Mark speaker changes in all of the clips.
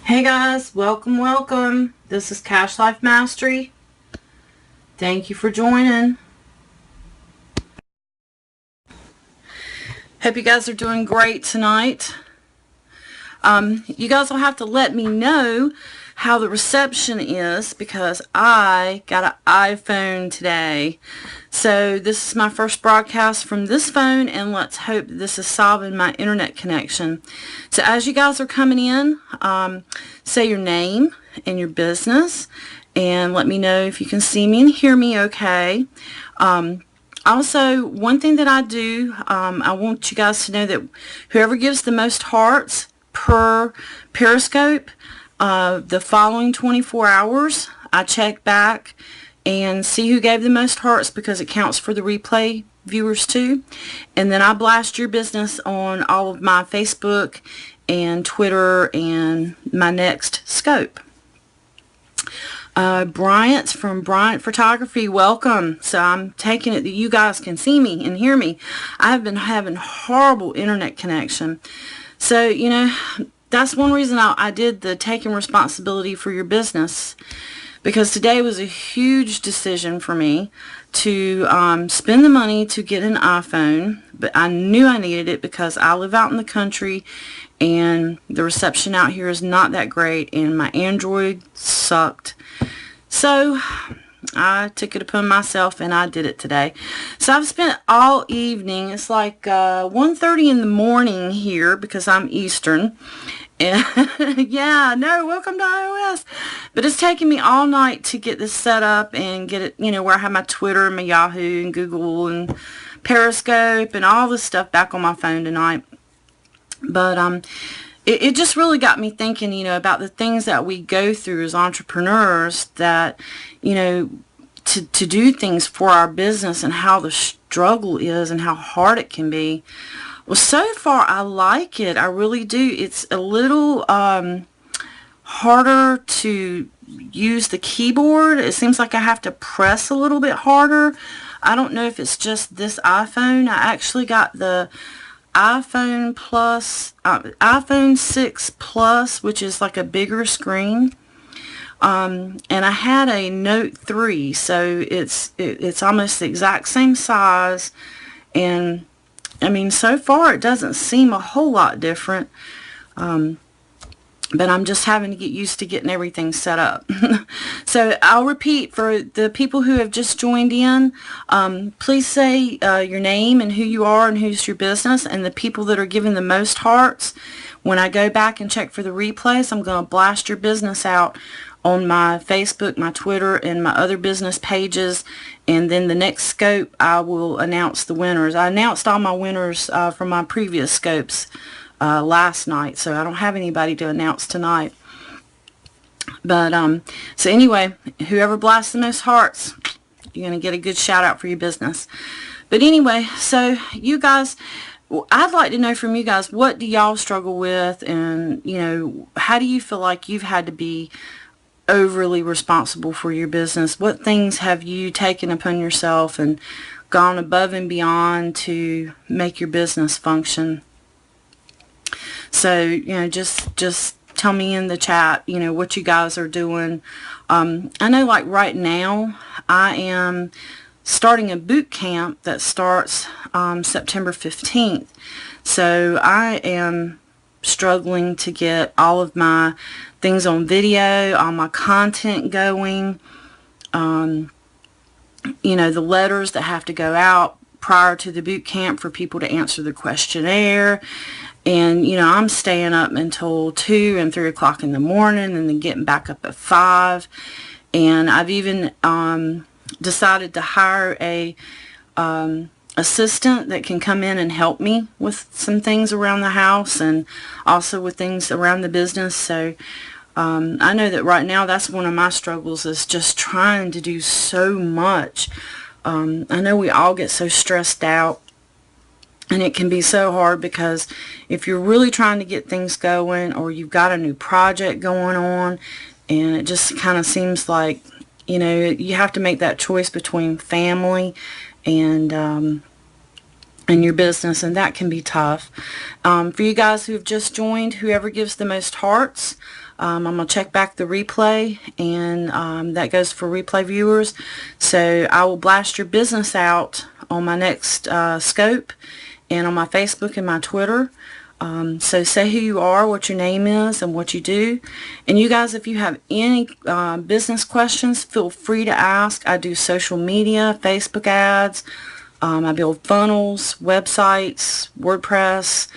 Speaker 1: Hey guys, welcome. This is Cash Life Mastery. Thank you for joining. Hope you guys are doing great tonight. You guys will have to let me know how the reception is because I got an iPhone today. So this is my first broadcast from this phone, and let's hope this is solving my internet connection. So as you guys are coming in, say your name and your business, and let me know if you can see me and hear me okay. Also, one thing that I do, I want you guys to know that whoever gives the most hearts per periscope, the following 24 hours, I check back and see who gave the most hearts because it counts for the replay viewers too. And then I blast your business on all of my Facebook and Twitter and my next scope. Bryant from Bryant Photography, welcome. So I'm taking it that you guys can see me and hear me. I've been having horrible internet connection. So, you know, that's one reason I did the taking responsibility for your business, because today was a huge decision for me to spend the money to get an iPhone, but I knew I needed it because I live out in the country and the reception out here is not that great and my Android sucked. So I took it upon myself and I did it today. So I've spent all evening, it's like 1:30 in the morning here because I'm Eastern. And yeah, no, welcome to iOS. But it's taken me all night to get this set up and get it, you know, where I have my Twitter and my Yahoo and Google and Periscope and all this stuff back on my phone tonight. But it just really got me thinking, you know, about the things that we go through as entrepreneurs, that, you know, to do things for our business and how the struggle is and how hard it can be. Well, so far I like it. I really do. It's a little harder to use the keyboard. It seems like I have to press a little bit harder. I don't know if it's just this iPhone. I actually got the iPhone 6 Plus, which is like a bigger screen. And I had a Note 3, so it's almost the exact same size, and I mean, so far it doesn't seem a whole lot different, but I'm just having to get used to getting everything set up. So I'll repeat for the people who have just joined in, please say your name and who you are and who's your business, and the people that are giving the most hearts. When I go back and check for the replays, I'm going to blast your business out on my Facebook, my Twitter, and my other business pages. And then the next scope, I will announce the winners. I announced all my winners from my previous scopes last night, so I don't have anybody to announce tonight. But so anyway, whoever blasts the most hearts, you're going to get a good shout out for your business. But anyway, so you guys, I'd like to know from you guys, what do y'all struggle with, and you know, how do you feel like you've had to be overly responsible for your business? What things have you taken upon yourself and gone above and beyond to make your business function? So, you know, just tell me in the chat, you know, what you guys are doing. I know, like right now, I am starting a boot camp that starts September 15th. So I am struggling to get all of my things on video, all my content going, you know, the letters that have to go out prior to the boot camp for people to answer the questionnaire. And, you know, I'm staying up until 2 and 3 o'clock in the morning and then getting back up at 5. And I've even decided to hire a assistant that can come in and help me with some things around the house and also with things around the business. So I know that right now that's one of my struggles, is just trying to do so much. I know we all get so stressed out, and it can be so hard because if you're really trying to get things going, or you've got a new project going on, and it just kind of seems like, you know, you have to make that choice between family and your business, and that can be tough. For you guys who have just joined, whoever gives the most hearts, I'm going to check back the replay, and that goes for replay viewers. So I will blast your business out on my next scope, and on my Facebook and my Twitter. So say who you are, what your name is, and what you do. And you guys, if you have any business questions, feel free to ask. I do social media, Facebook ads. I build funnels, websites, WordPress.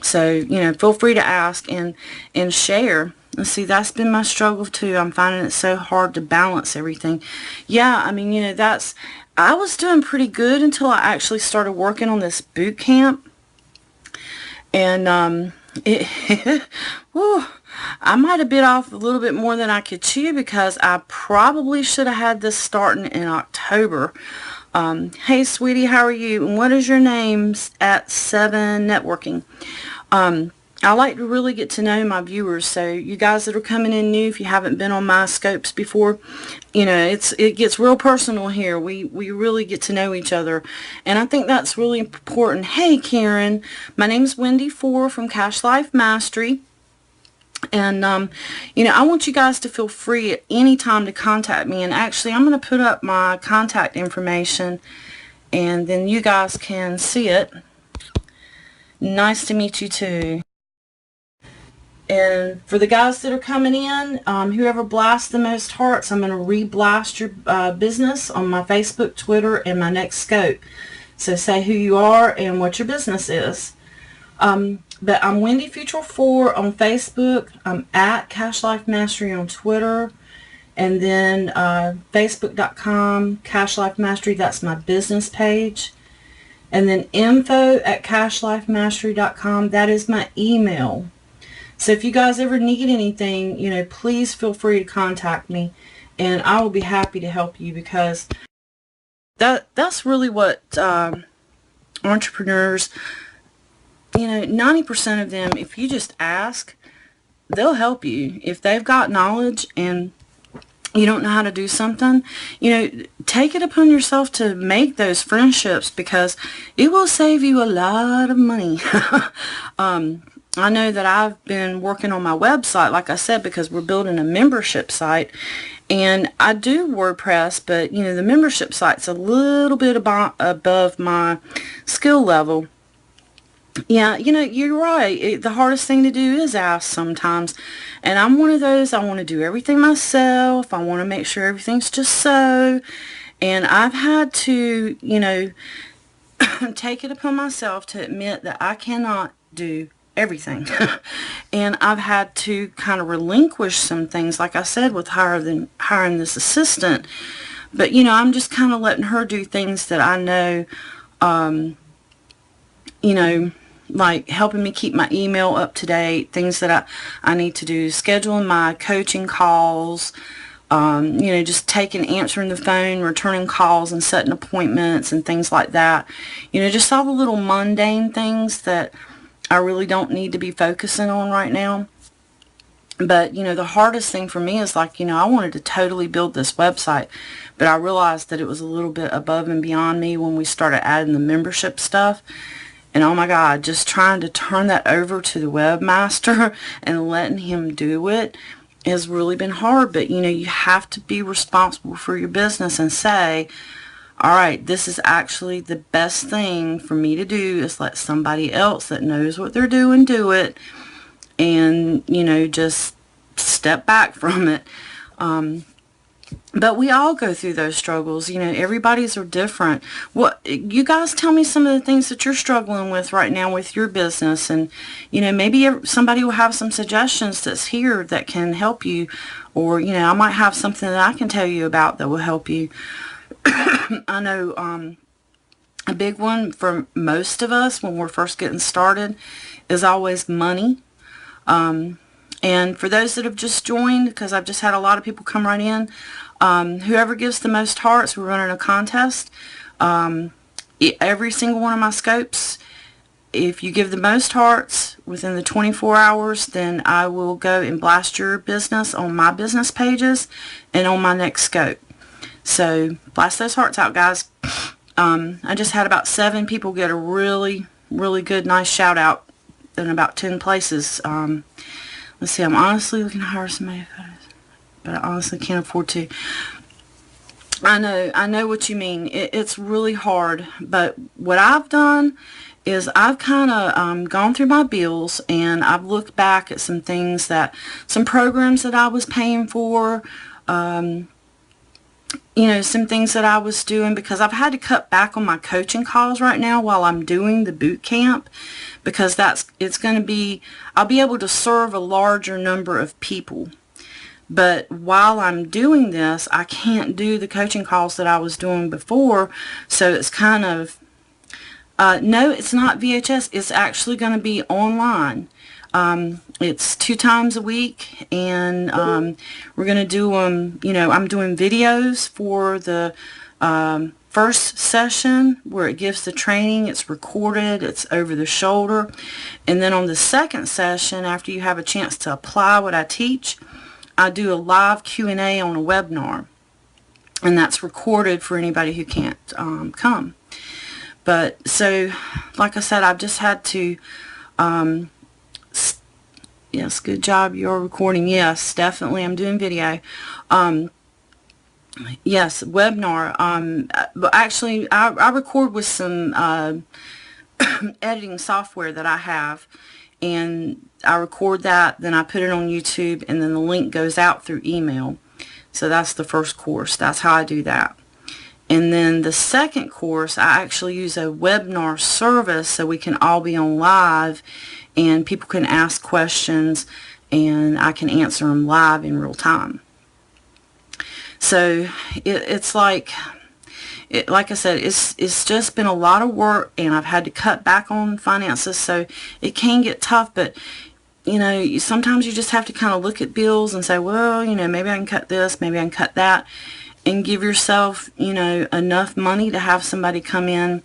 Speaker 1: So, you know, feel free to ask and share. And see, that's been my struggle too. I'm finding it so hard to balance everything. Yeah, I mean, you know, I was doing pretty good until I actually started working on this boot camp. And whew, I might have bit off a little bit more than I could chew, because I probably should have had this starting in October. Hey sweetie, how are you? And what is your name at 7 Networking? I like to really get to know my viewers. So you guys that are coming in new, if you haven't been on my scopes before, you know, it gets real personal here. We really get to know each other, and I think that's really important. Hey Karen, my name is Wendy Fore from Cash Life Mastery. And, you know, I want you guys to feel free at any time to contact me. And actually, I'm going to put up my contact information, and then you guys can see it. Nice to meet you too. And for the guys that are coming in, whoever blasts the most hearts, I'm going to re-blast your business on my Facebook, Twitter, and my next scope. So say who you are and what your business is. But I'm Wendy Fore on Facebook. I'm at Cash Life Mastery on Twitter. And then Facebook.com, Cash Life Mastery, that's my business page. And then info@cashlifemastery.com, that is my email. So if you guys ever need anything, you know, please feel free to contact me, and I will be happy to help you, because that's really what entrepreneurs, you know, 90% of them, if you just ask, they'll help you. If they've got knowledge and you don't know how to do something, you know, take it upon yourself to make those friendships, because it will save you a lot of money. I know that I've been working on my website, like I said, because we're building a membership site, and I do WordPress, but, you know, the membership site's a little bit above my skill level. Yeah, you know, you're right. The hardest thing to do is ask sometimes. And I'm one of those, I want to do everything myself. I want to make sure everything's just so. And I've had to, you know, take it upon myself to admit that I cannot do everything. And I've had to kind of relinquish some things, like I said, with hiring this assistant. But, you know, I'm just kind of letting her do things that I know, you know, like helping me keep my email up to date, things that I need to do, scheduling my coaching calls, you know, just answering the phone, returning calls, and setting appointments and things like that. You know, just all the little mundane things that I really don't need to be focusing on right now. But, you know, the hardest thing for me is, like, you know, I wanted to totally build this website, but I realized that it was a little bit above and beyond me when we started adding the membership stuff. And oh my God, just trying to turn that over to the webmaster and letting him do it has really been hard. But, you know, you have to be responsible for your business and say, all right, this is actually the best thing for me to do, is let somebody else that knows what they're doing do it, and, you know, just step back from it. But we all go through those struggles. You know, everybody's are different. You guys tell me some of the things that you're struggling with right now with your business, and, you know, maybe somebody will have some suggestions that's here that can help you, or, you know, I might have something that I can tell you about that will help you. I know a big one for most of us when we're first getting started is always money. And for those that have just joined, because I've just had a lot of people come right in, whoever gives the most hearts, we're running a contest. Every single one of my scopes, if you give the most hearts within the 24 hours, then I will go and blast your business on my business pages and on my next scope. So blast those hearts out, guys. I just had about 7 people get a really, really good, nice shout out in about 10 places let's see, I'm honestly looking to hire somebody, but I honestly can't afford to. I know what you mean. It's really hard, but what I've done is I've kind of gone through my bills, and I've looked back at some things some programs that I was paying for, you know, some things that I was doing, because I've had to cut back on my coaching calls right now while I'm doing the boot camp, because it's going to be, I'll be able to serve a larger number of people. But while I'm doing this, I can't do the coaching calls that I was doing before, so it's kind of, no, it's not VHS. It's actually going to be online. It's 2 times a week, and we're going to do you know, I'm doing videos for the first session where it gives the training. It's recorded, it's over the shoulder, and then on the second session, after you have a chance to apply what I teach, I do a live Q&A on a webinar, and that's recorded for anybody who can't come. But so, like I said, I've just had to, yes, good job, you're recording. Yes, definitely, I'm doing video. Yes, webinar. But actually, I record with some editing software that I have, and I record that, then I put it on YouTube, and then the link goes out through email. So that's the first course. That's how I do that. And then the second course, I actually use a webinar service so we can all be on live, and people can ask questions, and I can answer them live in real time. So it's like I said, it's just been a lot of work, and I've had to cut back on finances, so it can get tough. But you know, sometimes you just have to kind of look at bills and say, well, you know, maybe I can cut this, maybe I can cut that, and give yourself, you know, enough money to have somebody come in,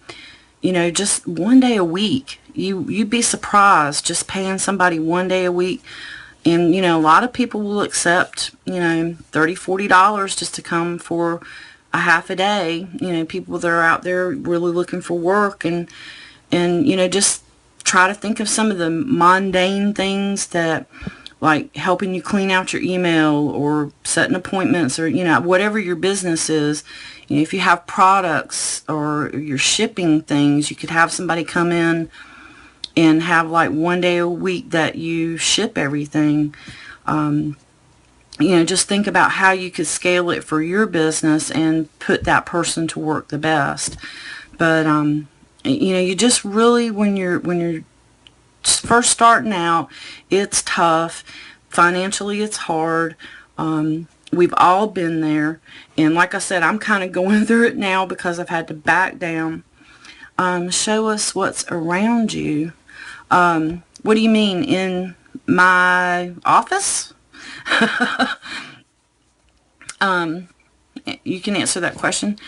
Speaker 1: you know, just 1 day a week. You'd be surprised just paying somebody 1 day a week. And, you know, a lot of people will accept, you know, $30, $40 just to come for a half a day. You know, people that are out there really looking for work, and you know, just try to think of some of the mundane things that, like helping you clean out your email, or setting appointments, or, you know, whatever your business is. You know, if you have products or you're shipping things, you could have somebody come in and have like 1 day a week that you ship everything. You know, just think about how you could scale it for your business and put that person to work the best. But you know, you just really, when you're first starting out, it's tough. Financially, it's hard. We've all been there, and like I said, I'm kind of going through it now because I've had to back down. Show us what's around you. What do you mean, in my office? You can answer that question.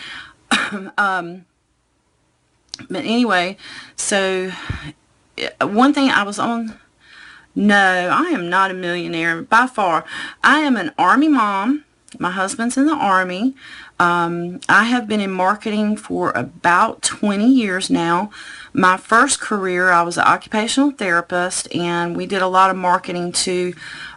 Speaker 1: But anyway, so one thing I was on, no, I am not a millionaire by far. I am an Army mom. My husband's in the Army. I have been in marketing for about 20 years now. My first career, I was an occupational therapist, and we did a lot of marketing to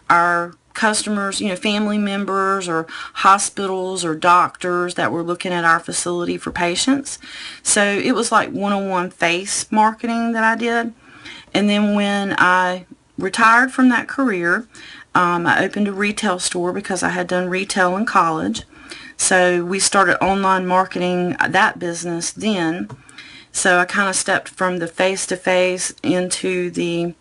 Speaker 1: our customers, you know, family members or hospitals or doctors that were looking at our facility for patients. So it was like one-on-one face marketing that I did. And then when I retired from that career, I opened a retail store because I had done retail in college. So we started online marketing that business then. So I kind of stepped from the face-to-face into the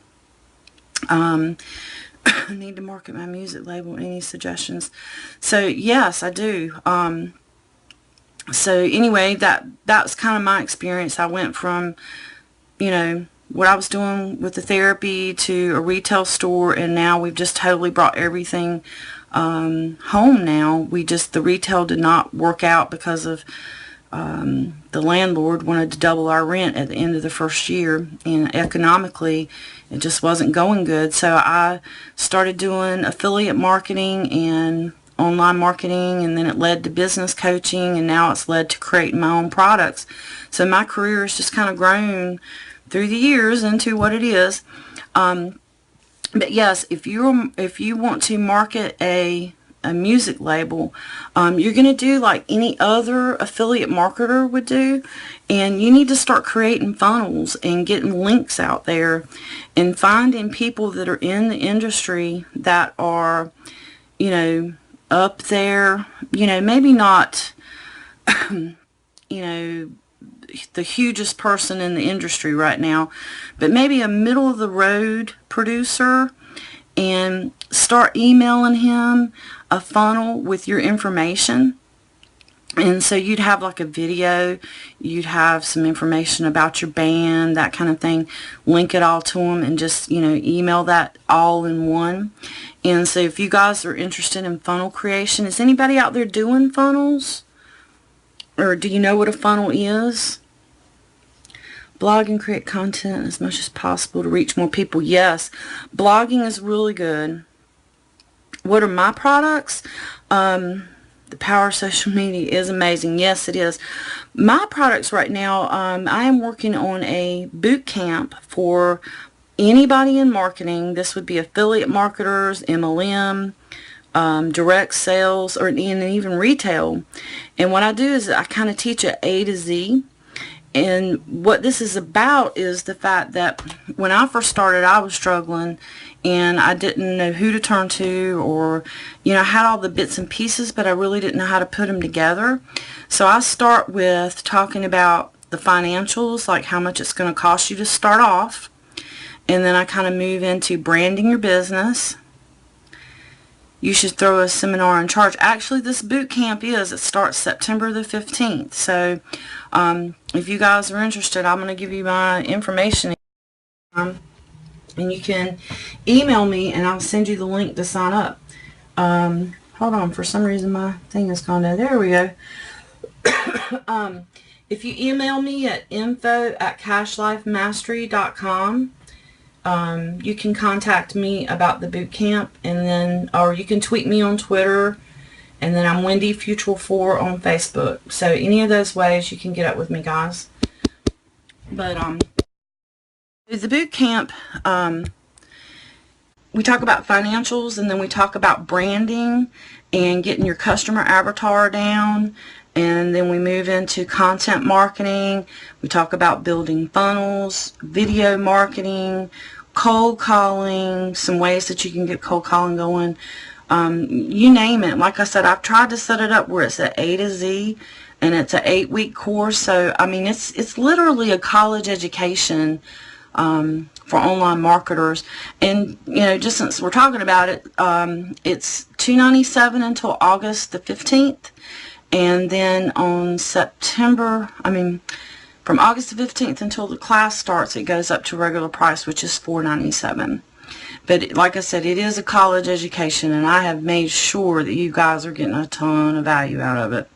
Speaker 1: I need to market my music label. Any suggestions? So yes, I do. So anyway, that's kind of my experience. I went from, you know, what I was doing with the therapy to a retail store, and now we've just totally brought everything home now. The retail did not work out because of the landlord wanted to double our rent at the end of the first year, and economically it just wasn't going good. So I started doing affiliate marketing and online marketing, and then it led to business coaching, and now it's led to creating my own products. So my career has just kind of grown through the years into what it is. But yes, if you want to market a music label, you're going to do like any other affiliate marketer would do, and you need to start creating funnels and getting links out there and finding people that are in the industry that are, you know, up there, you know, maybe not, you know, the hugest person in the industry right now, but maybe a middle of the road producer, and start emailing him a funnel with your information. And so you'd have like a video, you'd have some information about your band, that kind of thing, link it all to him, and just, you know, email that all in one. And so if you guys are interested in funnel creation, is anybody out there doing funnels? Or do you know what a funnel is? Blog and create content as much as possible to reach more people. Yes, blogging is really good. What are my products? The power of social media is amazing. Yes, it is. My products right now, I am working on a boot camp for anybody in marketing. This would be affiliate marketers, MLM, direct sales, or and even retail. And what I do is I kind of teach it A to Z. And what this is about is the fact that when I first started, I was struggling and I didn't know who to turn to, or, you know, I had all the bits and pieces, but I really didn't know how to put them together. So I start with talking about the financials, like how much it's going to cost you to start off. And then I kind of move into branding your business. You should throw a seminar in charge. Actually, this boot camp it starts September the 15th. So if you guys are interested, I'm going to give you my information. And you can email me and I'll send you the link to sign up. Hold on, for some reason my thing has gone down. There we go. If you email me at info@cashlifemastery.com, you can contact me about the boot camp, and then, or you can tweet me on Twitter, and then I'm Wendy Fore on Facebook. So any of those ways you can get up with me, guys. But the boot camp, we talk about financials, and then we talk about branding and getting your customer avatar down. And then we move into content marketing. We talk about building funnels, video marketing, cold calling, some ways that you can get cold calling going. You name it. Like I said, I've tried to set it up where it's an A to Z, and it's an 8-week course. So, I mean, it's literally a college education for online marketers. And, you know, just since we're talking about it, it's $297 until August the 15th. And then on from August the 15th until the class starts, it goes up to regular price, which is $497. But like I said, it is a college education, and I have made sure that you guys are getting a ton of value out of it.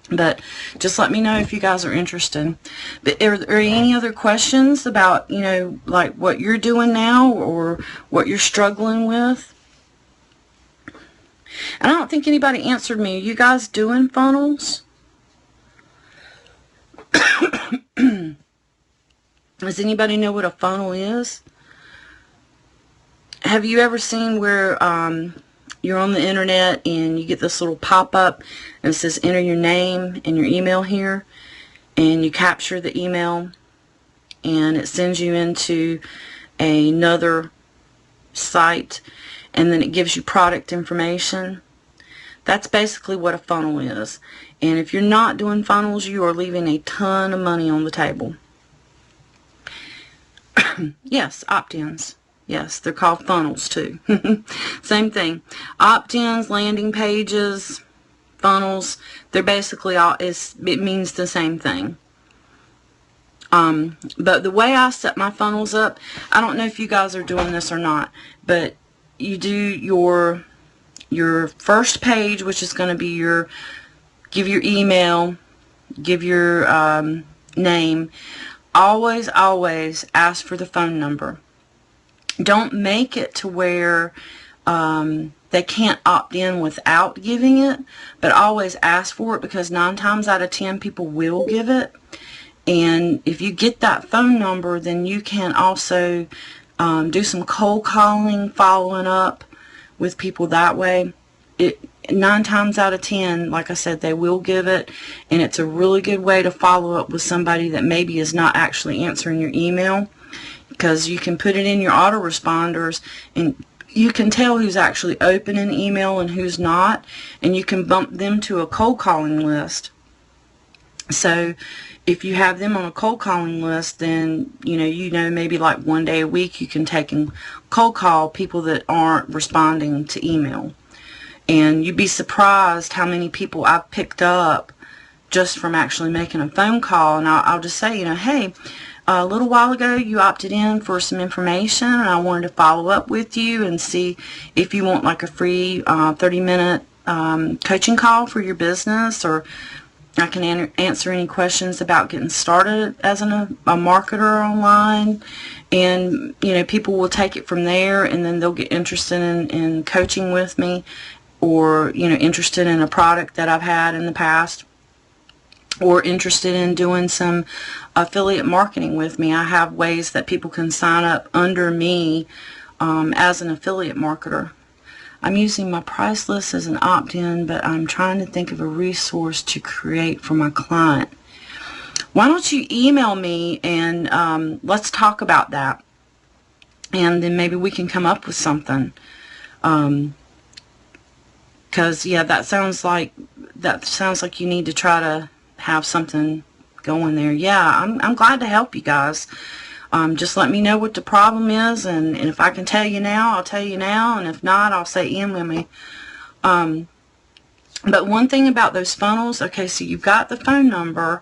Speaker 1: But just let me know if you guys are interested. But are there any other questions about, you know, like what you're doing now or what you're struggling with? And I don't think anybody answered me. Are you guys doing funnels? Does anybody know what a funnel is? Have you ever seen where you're on the internet and you get this little pop-up and it says enter your name and your email here, and you capture the email and it sends you into another site, and then it gives you product information? That's basically what a funnel is. And if you're not doing funnels, you are leaving a ton of money on the table. Yes, opt-ins. Yes, they're called funnels too. Same thing. Opt-ins, landing pages, funnels, they're basically all, it means the same thing. But the way I set my funnels up, I don't know if you guys are doing this or not, but you do your first page, which is going to be give your email, give your name. Always ask for the phone number. Don't make it to where they can't opt in without giving it, but always ask for it, because 9 times out of 10 people will give it. And if you get that phone number, then you can also do some cold calling, following up with people that way. 9 times out of 10, like I said, they will give it, and it's a really good way to follow up with somebody that maybe is not actually answering your email, because you can put it in your autoresponders and you can tell who's actually opening email and who's not, and you can bump them to a cold calling list. So if you have them on a cold calling list, then you know maybe like 1 day a week you can take and cold call people that aren't responding to email. And you'd be surprised how many people I've picked up just from actually making a phone call. And I'll just say, hey, a little while ago you opted in for some information, and I wanted to follow up with you and see if you want like a free 30-minute coaching call for your business, or I can answer any questions about getting started as a marketer online. And people will take it from there, and then they'll get interested in coaching with me, or interested in a product that I've had in the past, or interested in doing some affiliate marketing with me. I have ways that people can sign up under me as an affiliate marketer. I'm using my price list as an opt-in, but I'm trying to think of a resource to create for my client. Why don't you email me and let's talk about that, and then maybe we can come up with something. Because yeah, that sounds like you need to try to have something going there. Yeah, I'm glad to help you guys. Just let me know what the problem is, and if I can tell you now, I'll tell you now, and if not, I'll say email me. But one thing about those funnels, okay, so you've got the phone number,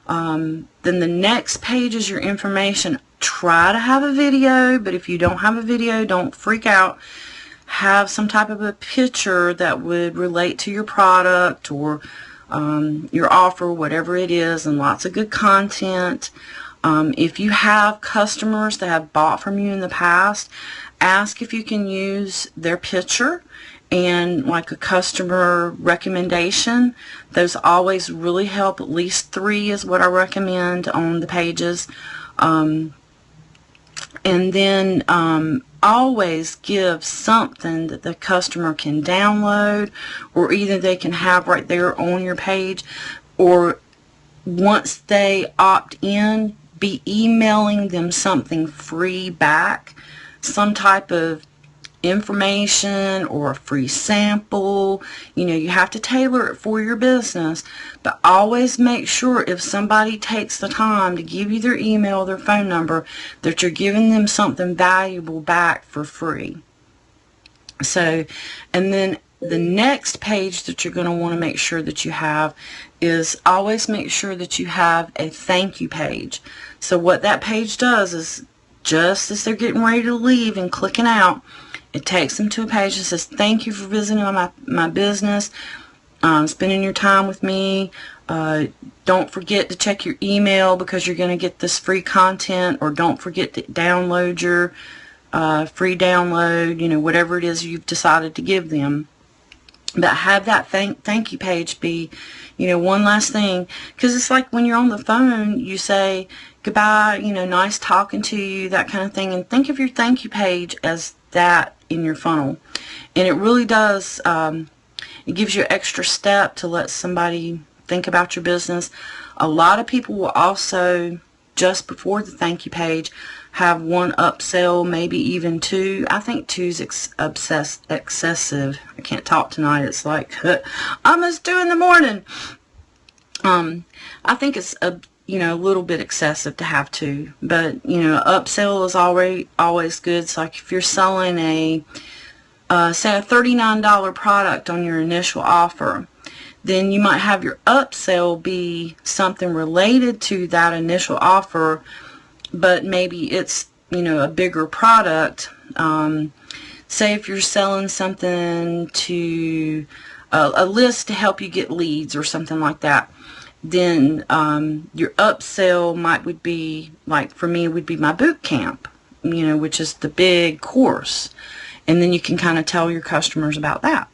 Speaker 1: then the next page is your information. Try to have a video, but if you don't have a video, don't freak out. Have some type of a picture that would relate to your product or your offer, whatever it is, and lots of good content. If you have customers that have bought from you in the past, ask if you can use their picture and like a customer recommendation. Those always really help. At least 3 is what I recommend on the pages. And then always give something that the customer can download, or either they can have right there on your page, or once they opt in, be emailing them something free back, some type of information or a free sample. You have to tailor it for your business, but always make sure if somebody takes the time to give you their email, their phone number, that you're giving them something valuable back for free. So, and then the next page that you're going to want to make sure that you have is always make sure that you have a thank you page. So what that page does is, just as they're getting ready to leave and clicking out, it takes them to a page that says, thank you for visiting my business, spending your time with me. Don't forget to check your email because you're going to get this free content, or don't forget to download your free download, whatever it is you've decided to give them. But have that thank you page be, one last thing, because it's like when you're on the phone, you say goodbye, nice talking to you, that kind of thing, and think of your thank you page as that in your funnel. And it really does, it gives you an extra step to let somebody think about your business. A lot of people will also, just before the thank you page, have 1 upsell, maybe even 2. I think 2's excessive. I can't talk tonight. It's like almost 2 in the morning. I think it's a little bit excessive to have 2, but upsell is always good. It's like if you're selling a say a $39 product on your initial offer, then you might have your upsell be something related to that initial offer, but maybe it's a bigger product. Say if you're selling something to a list to help you get leads or something like that, then your upsell would be, like for me, would be my boot camp, which is the big course, and then you can kind of tell your customers about that.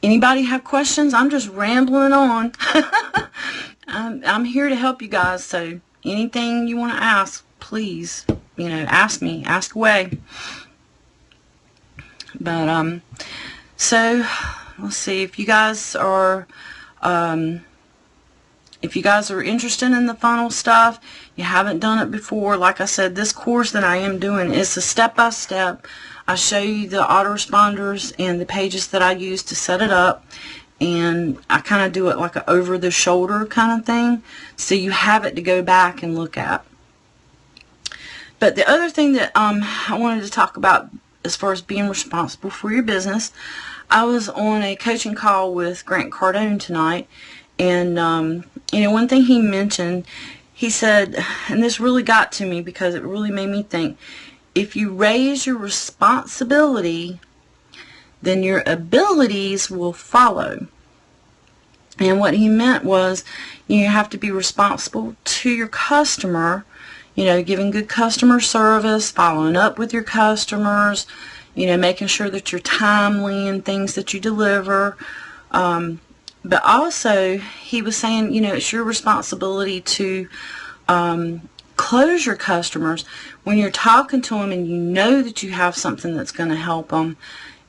Speaker 1: Anybody have questions? I'm just rambling on. I'm here to help you guys, so anything you want to ask, please, you know, ask me, ask away. But so let's see, if you guys are interested in the funnel stuff, you haven't done it before, like I said, this course that I am doing is a step-by-step. I show you the autoresponders and the pages that I use to set it up, and I kind of do it like an over-the-shoulder kind of thing, so you have it to go back and look at. But the other thing that I wanted to talk about as far as being responsible for your business, I was on a coaching call with Grant Cardone tonight, and you know, one thing he mentioned, he said, and this really got to me because it really made me think, if you raise your responsibility, then your abilities will follow. And what he meant was, you have to be responsible to your customer, you know, giving good customer service, following up with your customers, you know, making sure that you're timely in things that you deliver. But also, he was saying, you know, it's your responsibility to close your customers when you're talking to them and you know that you have something that's going to help them.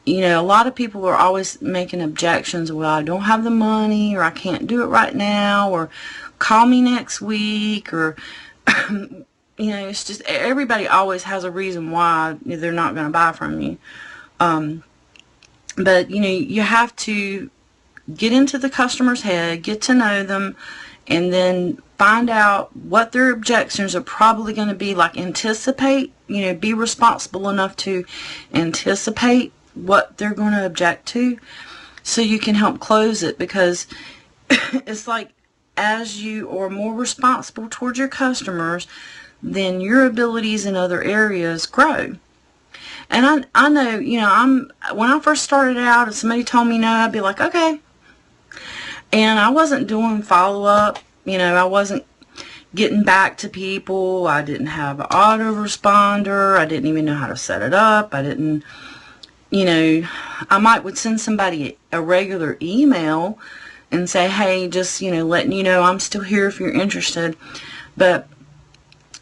Speaker 1: You know, a lot of people are always making objections. Well, I don't have the money, or I can't do it right now, or call me next week, or you know, it's just everybody always has a reason why they're not going to buy from you. But you know, you have to get into the customer's head, get to know them, and then find out what their objections are probably going to be. Like, anticipate, you know, be responsible enough to anticipate what they're going to object to, so you can help close it. Because it's like, as you are more responsible towards your customers, then your abilities in other areas grow. And I know, you know, when I first started out, if somebody told me no, I'd be like, okay. And I wasn't doing follow-up, you know, I wasn't getting back to people, I didn't have an autoresponder, I didn't even know how to set it up, I didn't, you know, I would send somebody a regular email and say, hey, just, you know, letting you know I'm still here if you're interested. But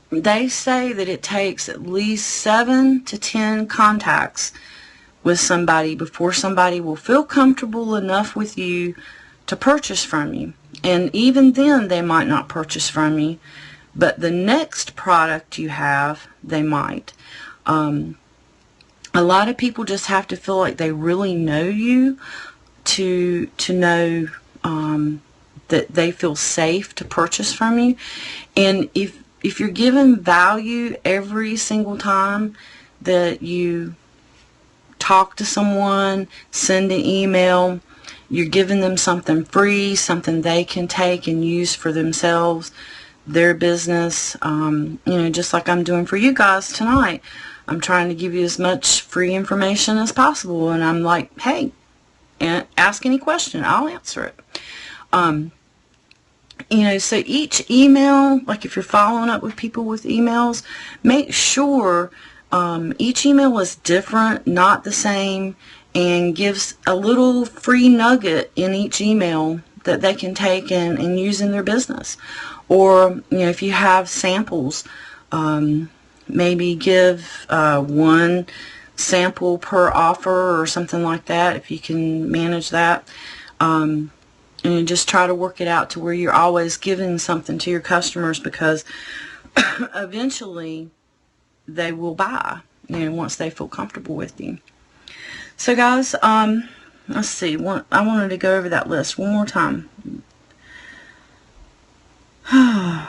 Speaker 1: they say that it takes at least 7 to 10 contacts with somebody before somebody will feel comfortable enough with you to purchase from you. And even then, they might not purchase from you, but the next product you have, they might. A lot of people just have to feel like they really know you to know that they feel safe to purchase from you. And if you're given value every single time that you talk to someone, send an email, you're giving them something free, something they can take and use for themselves, their business, you know, just like I'm doing for you guys tonight. I'm trying to give you as much free information as possible, and I'm like, hey, ask any question, I'll answer it. You know, so each email, like if you're following up with people with emails, make sure each email is different, not the same, and gives a little free nugget in each email that they can take and use in their business. Or, you know, if you have samples, maybe give one sample per offer or something like that, if you can manage that. And just try to work it out to where you're always giving something to your customers, because eventually they will buy, you know, once they feel comfortable with you. So guys, let's see, I wanted to go over that list one more time. Oh,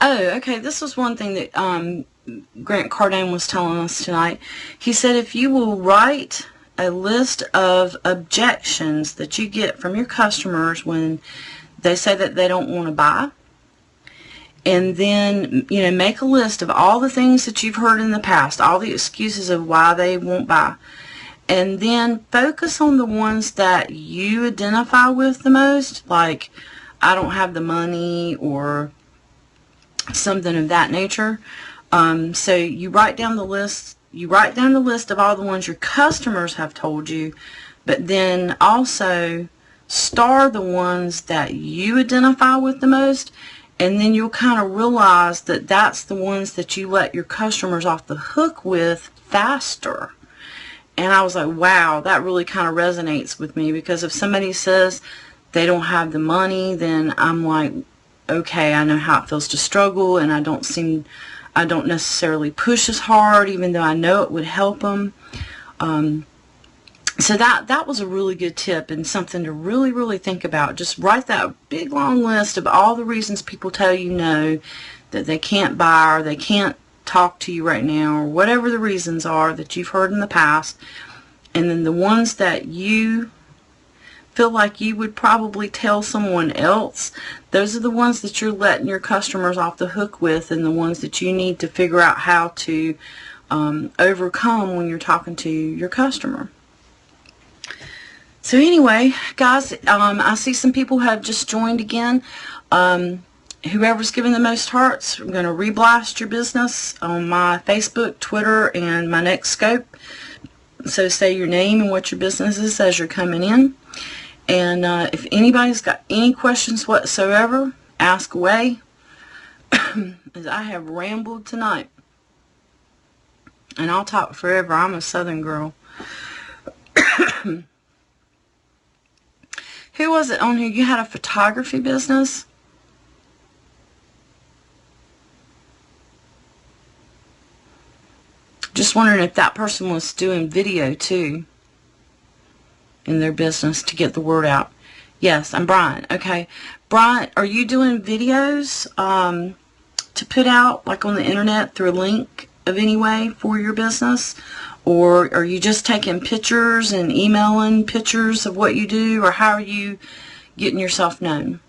Speaker 1: okay, this was one thing that Grant Cardone was telling us tonight. He said if you will write a list of objections that you get from your customers when they say that they don't want to buy, and then, you know, make a list of all the things that you've heard in the past, all the excuses of why they won't buy, and then focus on the ones that you identify with the most, like, I don't have the money, or something of that nature. So you write down the list. You write down the list of all the ones your customers have told you, but then also star the ones that you identify with the most, And then you'll kind of realize that that's the ones that you let your customers off the hook with faster. And I was like, wow, that really kind of resonates with me, because if somebody says they don't have the money, then I'm like, okay, I know how it feels to struggle, and I don't necessarily push as hard, even though I know it would help them. So that was a really good tip, and something to really, really think about. Just write that big long list of all the reasons people tell you no, that they can't buy or they can't talk to you right now, or whatever the reasons are that you've heard in the past. And then the ones that you feel like you would probably tell someone else, those are the ones that you're letting your customers off the hook with, and the ones that you need to figure out how to overcome when you're talking to your customer. So anyway, guys, I see some people have just joined again. Whoever's given the most hearts, I'm going to reblast your business on my Facebook, Twitter, and my next scope. So say your name and what your business is as you're coming in. And if anybody's got any questions whatsoever, ask away. As I have rambled tonight. And I'll talk forever. I'm a Southern girl. Who was it on here? You had a photography business? Just wondering if that person was doing video too in their business to get the word out. Yes, I'm Brian. Okay. Brian, are you doing videos to put out like on the internet through a link of any way for your business? Or are you just taking pictures and emailing pictures of what you do? Or how are you getting yourself known?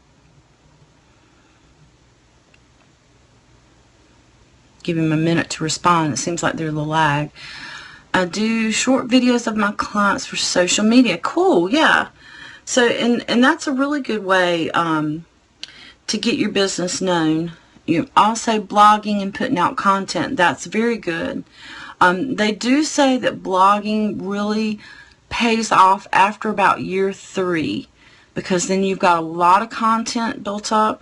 Speaker 1: Give him a minute to respond. It seems like there's a lag. I do short videos of my clients for social media. Cool, yeah. So, and that's a really good way to get your business known. Also blogging and putting out content. That's very good. They do say that blogging really pays off after about year 3, because then you've got a lot of content built up.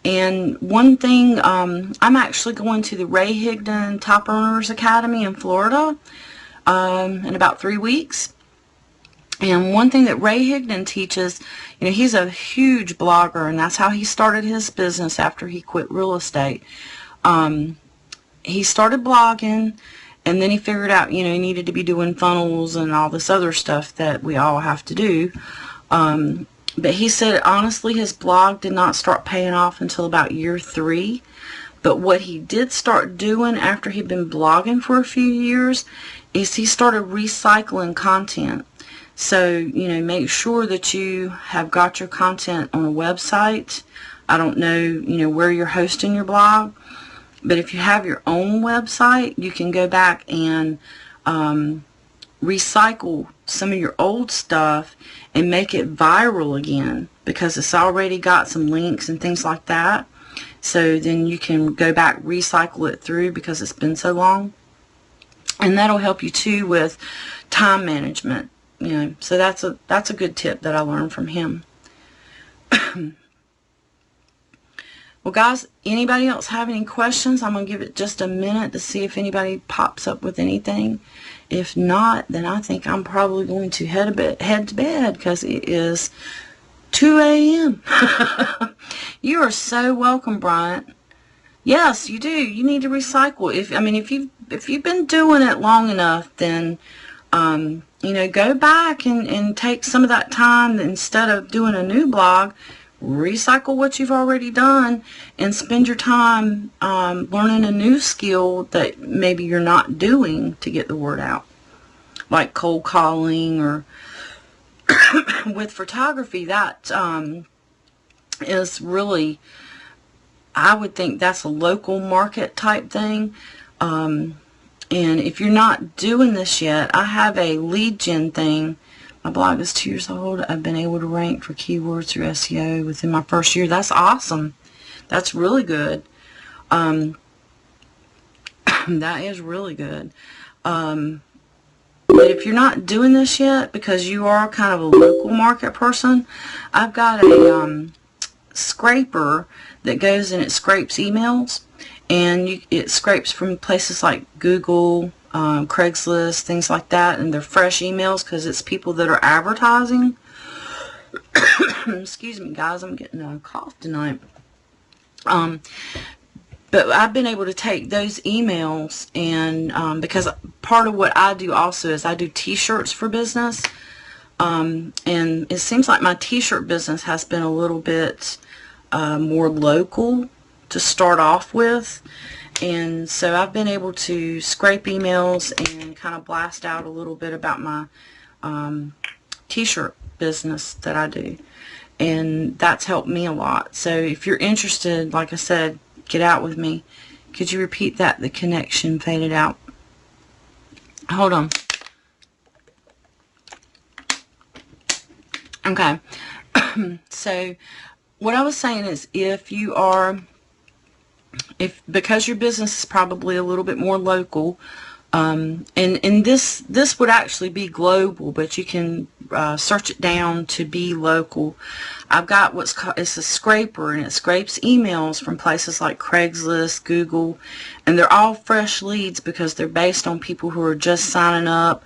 Speaker 1: And one thing, I'm actually going to the Ray Higdon Top Earners Academy in Florida in about 3 weeks. And one thing that Ray Higdon teaches, he's a huge blogger, and that's how he started his business after he quit real estate. He started blogging, and then he figured out, he needed to be doing funnels and all this other stuff that we all have to do. But he said, honestly, his blog did not start paying off until about year 3. But what he did start doing after he'd been blogging for a few years is he started recycling content. So, make sure that you have got your content on a website. I don't know, where you're hosting your blog. But if you have your own website, you can go back and recycle some of your old stuff and make it viral again, because it's already got some links and things like that. So then you can go back, recycle it through, because it's been so long. And that'll help you too with time management. So that's a good tip that I learned from him. Well, guys, anybody else have any questions? I'm going to give it just a minute to see if anybody pops up with anything. If not, then I think I'm probably going to head to bed, because it is 2 a.m. You are so welcome, Bryant. Yes, you do. You need to recycle. If you've been doing it long enough, then go back and take some of that time, instead of doing a new blog. Recycle what you've already done and spend your time learning a new skill that maybe you're not doing to get the word out, like cold calling, or with photography. That is really, I would think that's a local market type thing. And if you're not doing this yet, I have a lead gen thing. My blog is 2 years old. I've been able to rank for keywords through SEO within my first year. That's awesome. That's really good. That is really good. But if you're not doing this yet, because you are kind of a local market person, I've got scraper that goes and it scrapes emails, and it scrapes from places like Google, Craigslist, things like that, and they're fresh emails because it's people that are advertising. Excuse me, guys, I'm getting a cough tonight. But I've been able to take those emails, and because part of what I do also is I do t-shirts for business, and it seems like my t-shirt business has been a little bit more local to start off with, and so I've been able to scrape emails and kind of blast out a little bit about my t-shirt business that I do, and that's helped me a lot. So if you're interested, like I said, get out with me. Could you repeat that? The connection faded out. Hold on. Okay. So what I was saying is, because your business is probably a little bit more local, and this would actually be global, but you can search it down to be local. I've got what's called, it's a scraper, and it scrapes emails from places like Craigslist, Google, and they're all fresh leads because they're based on people who are just signing up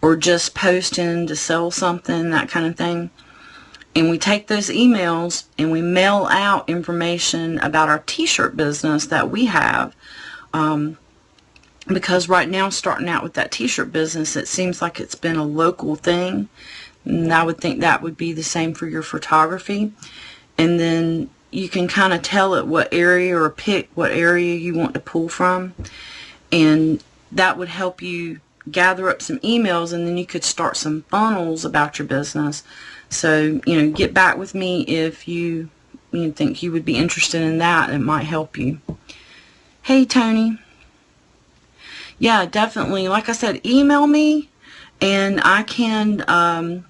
Speaker 1: or just posting to sell something, that kind of thing. And we take those emails and we mail out information about our t-shirt business that we have, because right now, starting out with that t-shirt business, it seems like it's been a local thing, and I would think that would be the same for your photography. And then you can kind of tell it what area, or pick what area you want to pull from, and that would help you gather up some emails, and then you could start some funnels about your business. So, you know, get back with me if you think you would be interested in that. It might help you. Hey, Tony. Yeah, definitely. Like I said, email me, and I can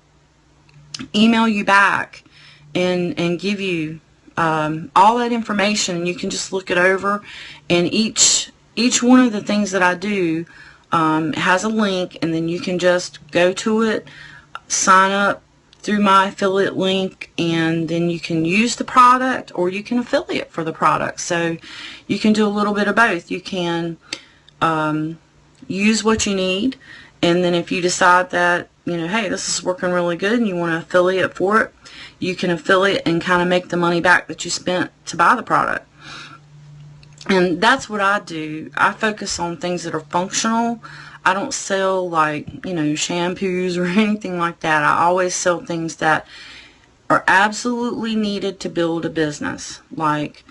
Speaker 1: email you back and give you all that information. You can just look it over, and each one of the things that I do has a link, and then you can just go to it, sign up through my affiliate link, and then you can use the product or you can affiliate for the product. So you can do a little bit of both. You can use what you need, and then if you decide that, hey, this is working really good and you want to affiliate for it, you can affiliate and kind of make the money back that you spent to buy the product. And that's what I do. I focus on things that are functional. I don't sell like, shampoos or anything like that. I always sell things that are absolutely needed to build a business, like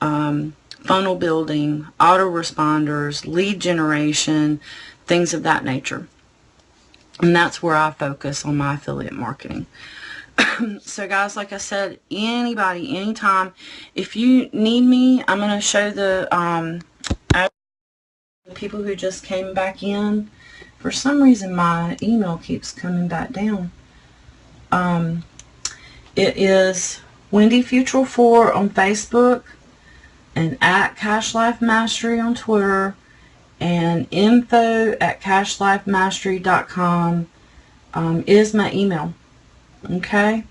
Speaker 1: funnel building, autoresponders, lead generation, things of that nature. And that's where I focus on my affiliate marketing. So guys, like I said, anybody, anytime, if you need me, I'm going to show the people who just came back in. For some reason my email keeps coming back down. It is Wendy Fore on Facebook, and at Cash Life Mastery on Twitter, and info@cashlifemastery.com is my email. Okay?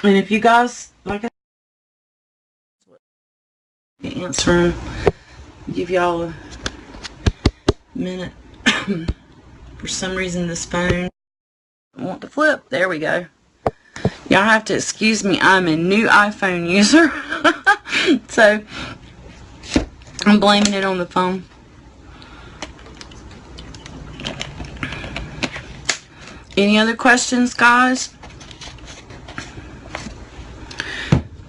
Speaker 1: And if you guys, like I said, answer them, give y'all a minute. For some reason this phone I want to flip. There we go. Y'all have to excuse me, I'm a new iPhone user. So I'm blaming it on the phone. Any other questions, guys?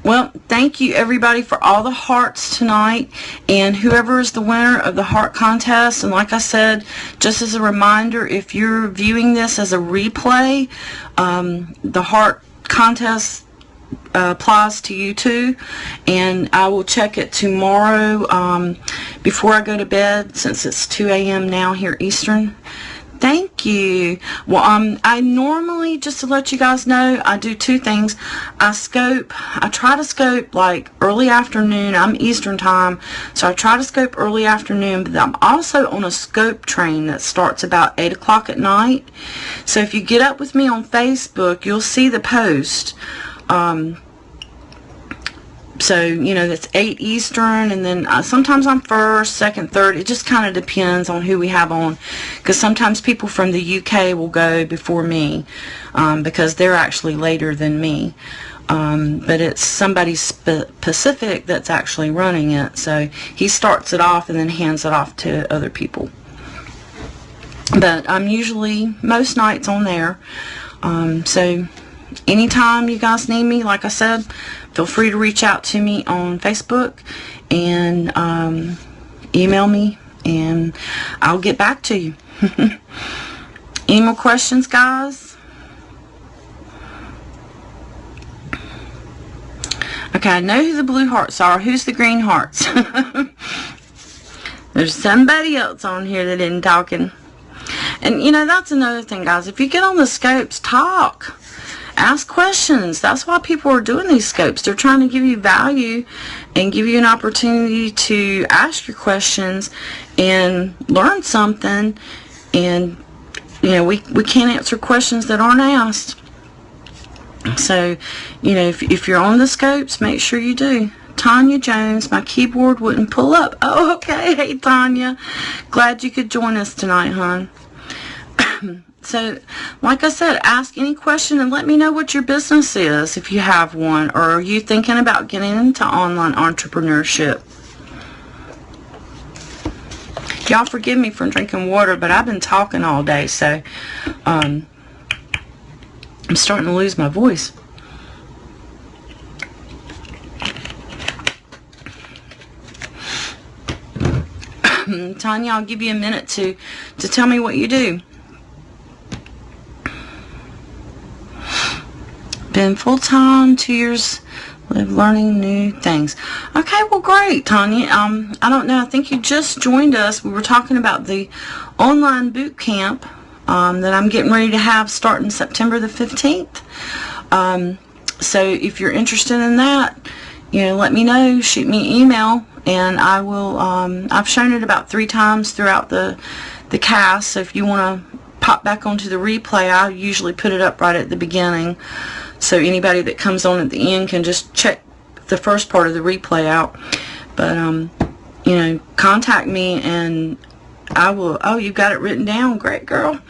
Speaker 1: Well, thank you everybody for all the hearts tonight, and whoever is the winner of the heart contest. And like I said, just as a reminder, if you're viewing this as a replay, the heart contest applies to you too, and I will check it tomorrow before I go to bed, since it's 2 a.m. now here Eastern. Thank you. Well, I normally, just to let you guys know, I do two things. I try to scope like early afternoon. I'm Eastern time, so I try to scope early afternoon, but I'm also on a scope train that starts about 8 o'clock at night. So if you get up with me on Facebook, you'll see the post So, you know, that's 8 Eastern, and then sometimes I'm first, second, third. It just kind of depends on who we have on, because sometimes people from the UK will go before me, because they're actually later than me. But it's somebody Pacific that's actually running it, so he starts it off and then hands it off to other people. But I'm usually most nights on there. So anytime you guys need me, like I said, feel free to reach out to me on Facebook and email me, and I'll get back to you. Any more questions, guys? Okay, I know who the blue hearts are. Who's the green hearts? There's somebody else on here that isn't talking. And, you know, that's another thing, guys. If you get on the scopes, talk. Ask questions. That's why people are doing these scopes. They're trying to give you value and give you an opportunity to ask your questions and learn something. And, you know, we can't answer questions that aren't asked. So, you know, if you're on the scopes, make sure you do. Tanya Jones, my keyboard wouldn't pull up. Oh, okay. Hey, Tanya. Glad you could join us tonight, hon. So, like I said, ask any question and let me know what your business is, if you have one, or are you thinking about getting into online entrepreneurship. Y'all forgive me for drinking water, but I've been talking all day, so I'm starting to lose my voice. Tanya, I'll give you a minute to tell me what you do. Been full-time, 2 years, learning new things. Okay, well, great, Tanya. I don't know, I think you just joined us. We were talking about the online boot camp that I'm getting ready to have starting September the 15th. So if you're interested in that, you know, let me know. Shoot me an email, and I will. I've shown it about 3 times throughout the cast. So if you want to pop back onto the replay, I usually put it up right at the beginning, so anybody that comes on at the end can just check the first part of the replay out. But you know, contact me and I will. Oh, you got it written down. Great, girl.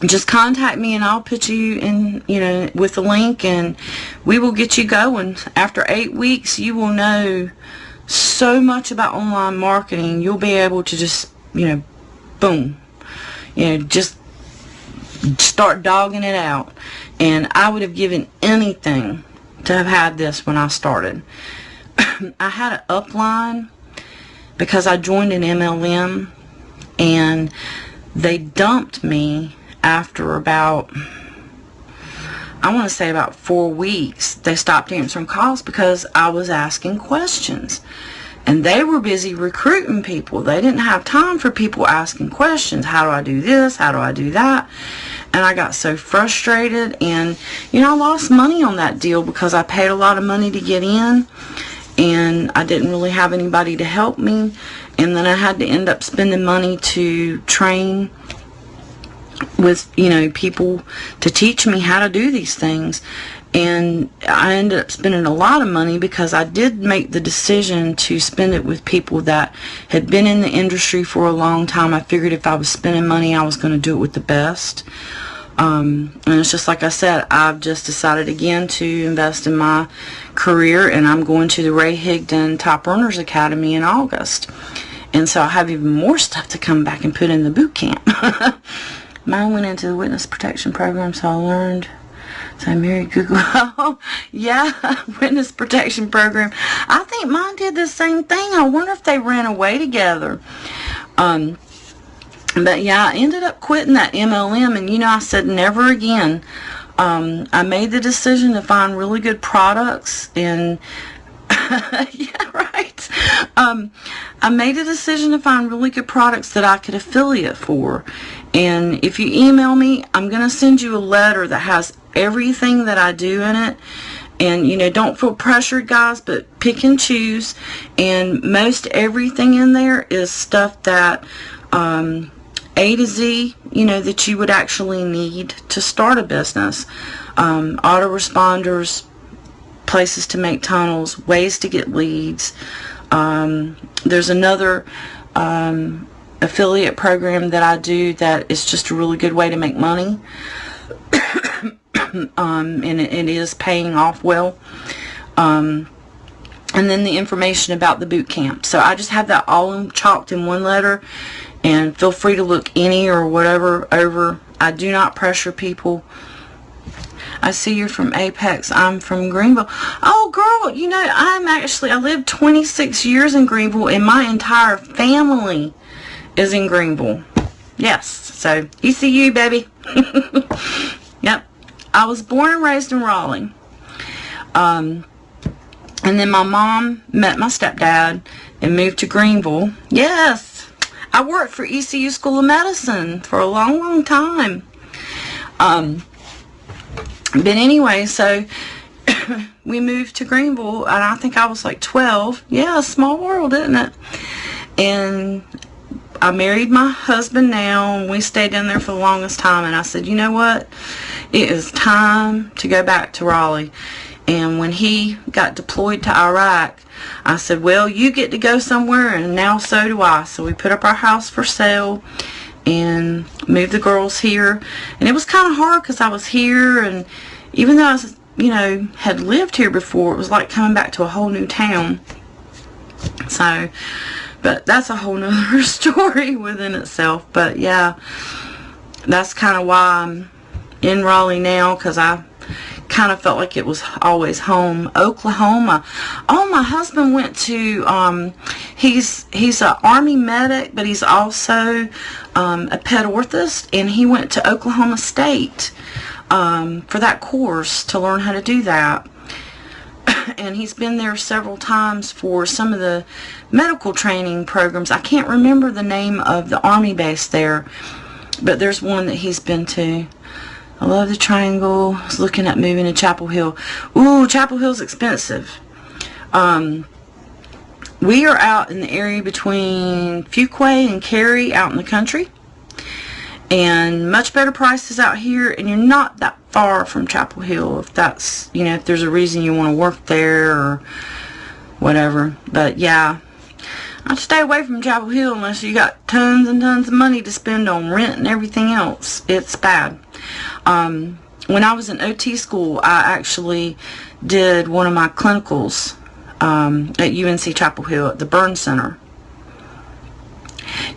Speaker 1: Just contact me and I'll put you in, you know, with the link, and we will get you going. After 8 weeks, you will know so much about online marketing. You'll be able to just, you know, boom, you know, just start dogging it out. And I would have given anything to have had this when I started. I had an upline because I joined an MLM, and they dumped me after about, I want to say about 4 weeks. They stopped answering calls because I was asking questions. And they were busy recruiting people. They didn't have time for people asking questions. How do I do this? How do I do that? And I got so frustrated. And, you know, I lost money on that deal because I paid a lot of money to get in. And I didn't really have anybody to help me. And then I had to end up spending money to train with, you know, people to teach me how to do these things. And I ended up spending a lot of money because I did make the decision to spend it with people that had been in the industry for a long time. I figured if I was spending money, I was going to do it with the best. And it's just like I said, I've just decided again to invest in my career, and I'm going to the Ray Higdon Top Earners Academy in August. And so I have even more stuff to come back and put in the boot camp. Mine went into the witness protection program, so I learned. So I married Google. Oh, yeah, witness protection program. I think mine did the same thing. I wonder if they ran away together. But yeah, I ended up quitting that MLM, and you know, I said never again. I made the decision to find really good products, and yeah, right. I made a decision to find really good products that I could affiliate for. And if you email me, I'm going to send you a letter that has everything that I do in it. And, you know, don't feel pressured, guys, but pick and choose. And most everything in there is stuff that A to Z, you know, that you would actually need to start a business. autoresponders, places to make tunnels, ways to get leads. There's another affiliate program that I do that is just a really good way to make money. And it is paying off well. And then the information about the boot camp. So I just have that all chalked in one letter, and feel free to look any or whatever over. I do not pressure people. I see you're from Apex. I'm from Greenville. Oh, girl, you know, I lived 26 years in Greenville, and my entire family is in Greenville. Yes, so ECU, baby. Yep. I was born and raised in Raleigh. And then my mom met my stepdad and moved to Greenville. Yes, I worked for ECU School of Medicine for a long, long time. But anyway, so we moved to Greenville, and I think I was like 12. Yeah, small world, isn't it? And I married my husband now, and we stayed down there for the longest time. And I said, you know what? It is time to go back to Raleigh. And when he got deployed to Iraq, I said, well, you get to go somewhere, and now so do I. So we put up our house for sale and moved the girls here. And it was kind of hard because I was here, and even though I was, you know, had lived here before, it was like coming back to a whole new town. So, but that's a whole nother story within itself. But yeah, that's kind of why I'm in Raleigh now, because I kind of felt like it was always home. Oklahoma. Oh, my husband went to, he's an Army medic, but he's also a pet orthopedist, and he went to Oklahoma State for that course to learn how to do that. And he's been there several times for some of the medical training programs. I can't remember the name of the Army base there, but there's one that he's been to. I love the Triangle. I was looking at moving to Chapel Hill. Ooh, Chapel Hill's expensive. We are out in the area between Fuquay and Cary, out in the country. And much better prices out here, and you're not that far from Chapel Hill, if that's, you know, if there's a reason you want to work there or whatever. But yeah, I'd stay away from Chapel Hill unless you got tons and tons of money to spend on rent and everything else. It's bad. When I was in OT school, I actually did one of my clinicals at UNC Chapel Hill at the Burn Center.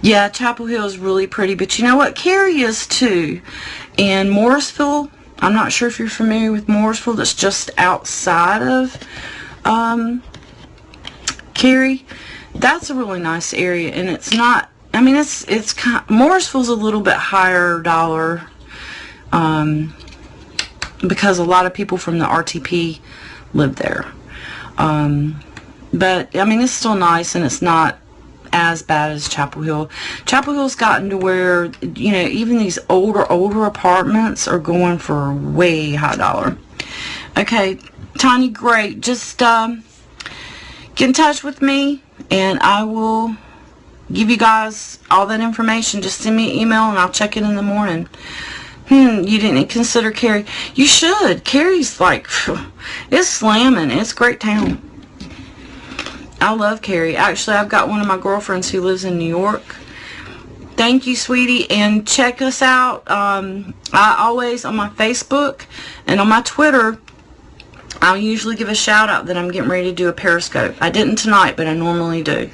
Speaker 1: Yeah, Chapel Hill is really pretty, but you know what? Cary is too. And Morrisville, I'm not sure if you're familiar with Morrisville, that's just outside of Cary. That's a really nice area, and it's not, I mean, it's kind, Morrisville's a little bit higher dollar because a lot of people from the RTP live there. But I mean, it's still nice, and it's not as bad as Chapel Hill. Chapel Hill's gotten to where, you know, even these older apartments are going for way high dollar. Okay, Tanya, great. Just get in touch with me, and I will give you guys all that information. Just send me an email, and I'll check it in the morning. You didn't consider Cary? You should. Cary's like, it's slamming. It's a great town. I love Cary. Actually, I've got one of my girlfriends who lives in New York. Thank you, sweetie. And check us out. I always, on my Facebook and on my Twitter, I'll usually give a shout out that I'm getting ready to do a periscope. I didn't tonight, but I normally do.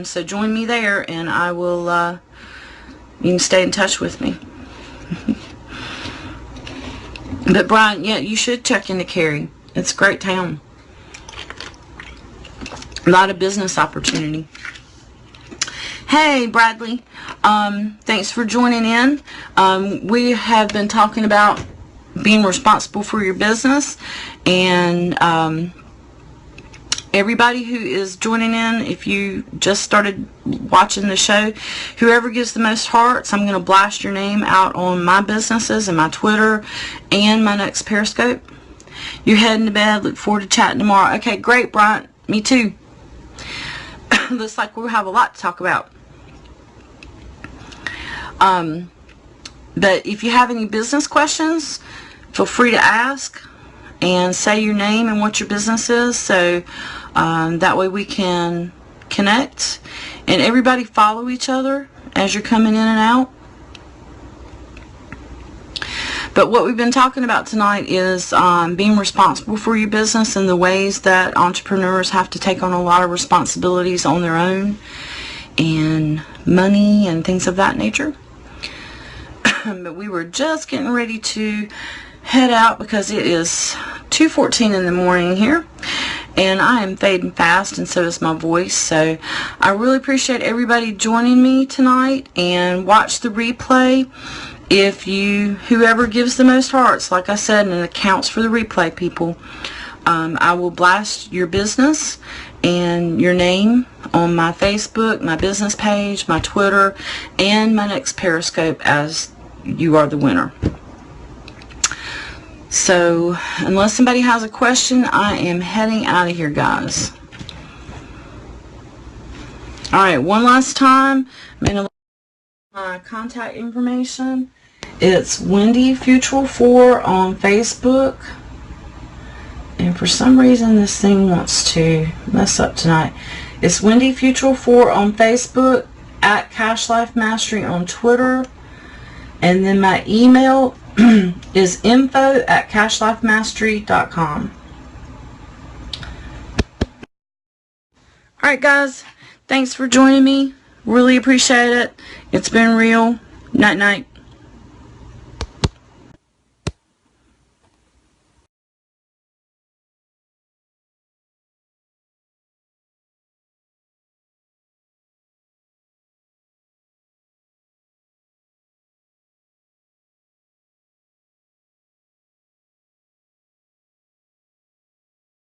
Speaker 1: So join me there, and I will, you can stay in touch with me. But Brian, yeah, you should check into Cary. It's a great town. A lot of business opportunity. Hey, Bradley. Thanks for joining in. We have been talking about being responsible for your business, and everybody who is joining in, if you just started watching the show, whoever gives the most hearts, I'm going to blast your name out on my businesses and my Twitter and my next Periscope. You're heading to bed. Look forward to chatting tomorrow. Okay, great, Bryant. Me too. Looks like we'll have a lot to talk about. But if you have any business questions, feel free to ask and say your name and what your business is, so that way we can connect. And everybody follow each other as you're coming in and out. But what we've been talking about tonight is being responsible for your business and the ways that entrepreneurs have to take on a lot of responsibilities on their own, and money and things of that nature. But we were just getting ready to head out because it is 2:14 in the morning here, and I am fading fast, and so is my voice. So I really appreciate everybody joining me tonight, and watch the replay. If whoever gives the most hearts, like I said, and it counts for the replay, people, I will blast your business and your name on my Facebook, my business page, my Twitter, and my next Periscope as you are the winner. So, unless somebody has a question, I am heading out of here, guys. Alright, one last time, I'm going to my contact information. It's Wendy Fore on Facebook. And for some reason this thing wants to mess up tonight. It's Wendy Fore on Facebook, at Cash Life Mastery on Twitter, and then my email is info@cashlifemastery.com. Alright guys, thanks for joining me. Really appreciate it. It's been real. Night night.